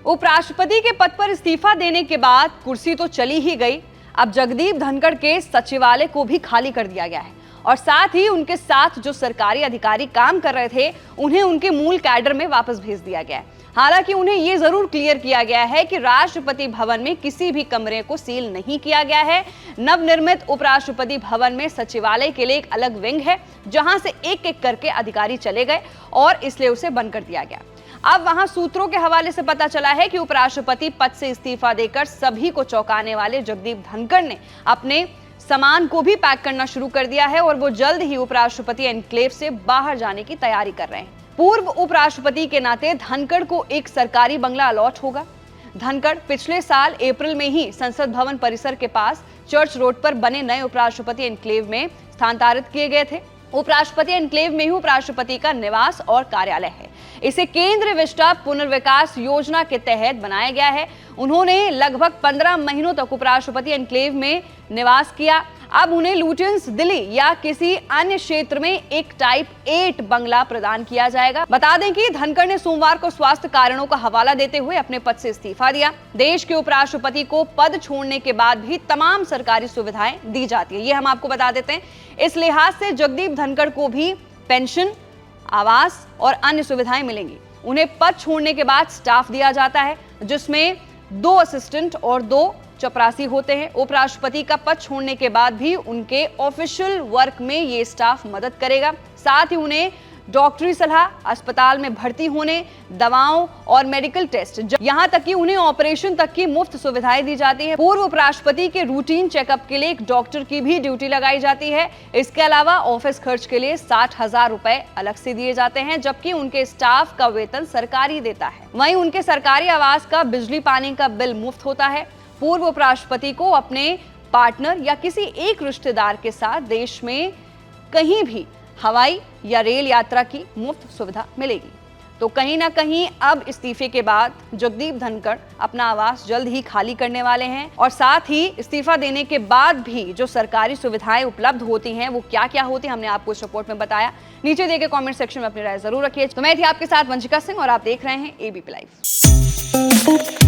उपराष्ट्रपति के पद पर इस्तीफा देने के बाद कुर्सी तो चली ही गई, अब जगदीप धनखड़ के सचिवालय को भी खाली कर दिया गया है और साथ ही उनके साथ जो सरकारी अधिकारी काम कर रहे थे उन्हें उनके मूल कैडर में वापस भेज दिया गया है। हालांकि उन्हें यह जरूर क्लियर किया गया है कि राष्ट्रपति भवन में किसी भी कमरे को सील नहीं किया गया है। नवनिर्मित उपराष्ट्रपति भवन में सचिवालय के लिए एक अलग विंग है जहां से एक एक करके अधिकारी चले गए और इसलिए उसे बंद कर दिया गया। अब वहां सूत्रों के हवाले से पता चला है कि उपराष्ट्रपति पद से इस्तीफा देकर सभी को चौंकाने वाले जगदीप धनखड़ ने अपने सामान को भी पैक करना शुरू कर दिया है और वो जल्द ही उपराष्ट्रपति एन्क्लेव से बाहर जाने की तैयारी कर रहे हैं। पूर्व उपराष्ट्रपति के नाते धनखड़ को एक सरकारी बंगला अलॉट होगा। धनखड़ पिछले साल अप्रैल में ही संसद भवन परिसर के पास चर्च रोड पर बने नए उपराष्ट्रपति एन्क्लेव में स्थानांतरित किए गए थे। उपराष्ट्रपति एन्क्लेव में ही उपराष्ट्रपति का निवास और कार्यालय है। इसे केंद्रीय विस्टा पुनर्विकास योजना के तहत बनाया गया है। उन्होंने लगभग 15 महीनों तक उपराष्ट्रपति एन्क्लेव में निवास किया। अब उन्हें लुटियंस दिल्ली या किसी अन्य क्षेत्र में एक टाइप 8 बंगला प्रदान किया जाएगा। बता दें कि धनखड़ ने सोमवार को स्वास्थ्य कारणों का हवाला देते हुए अपने पद से इस्तीफा दिया। देश के उपराष्ट्रपति को पद छोड़ने के बाद भी तमाम सरकारी सुविधाएं दी जाती है, ये हम आपको बता देते हैं। इस लिहाज से जगदीप धनखड़ को भी पेंशन, आवास और अन्य सुविधाएं मिलेंगी। उन्हें पद छोड़ने के बाद स्टाफ दिया जाता है जिसमें 2 असिस्टेंट और 2 चपरासी होते हैं। उपराष्ट्रपति का पद छोड़ने के बाद भी उनके ऑफिशियल वर्क में ये स्टाफ मदद करेगा। साथ ही उन्हें डॉक्टरी सलाह, अस्पताल में भर्ती होने, दवाओं और मेडिकल टेस्ट, यहां तक कि उन्हें ऑपरेशन तक की मुफ्त सुविधाएं दी जाती है। पूर्व उपराष्ट्रपति के रूटीन चेकअप के लिए एक डॉक्टर की भी ड्यूटी लगाई जाती है। इसके अलावा ऑफिस खर्च के लिए 60,000 रुपए अलग से दिए जाते हैं, जबकि उनके स्टाफ का वेतन सरकारी देता है। वहीं उनके सरकारी आवास का बिजली पानी का बिल मुफ्त होता है। पूर्व उपराष्ट्रपति को अपने पार्टनर या किसी एक रिश्तेदार के साथ देश में कहीं भी हवाई या रेल यात्रा की मुफ्त सुविधा मिलेगी। तो कहीं ना कहीं अब इस्तीफे के बाद जगदीप धनखड़ अपना आवास जल्द ही खाली करने वाले हैं और साथ ही इस्तीफा देने के बाद भी जो सरकारी सुविधाएं उपलब्ध होती हैं वो क्या क्या होती हैं हमने आपको इस रिपोर्ट में बताया। नीचे दिए गए कमेंट सेक्शन में अपनी राय जरूर रखिए। तो मैं थी आपके साथ वंशिका सिंह और आप देख रहे हैं एबीपी लाइव।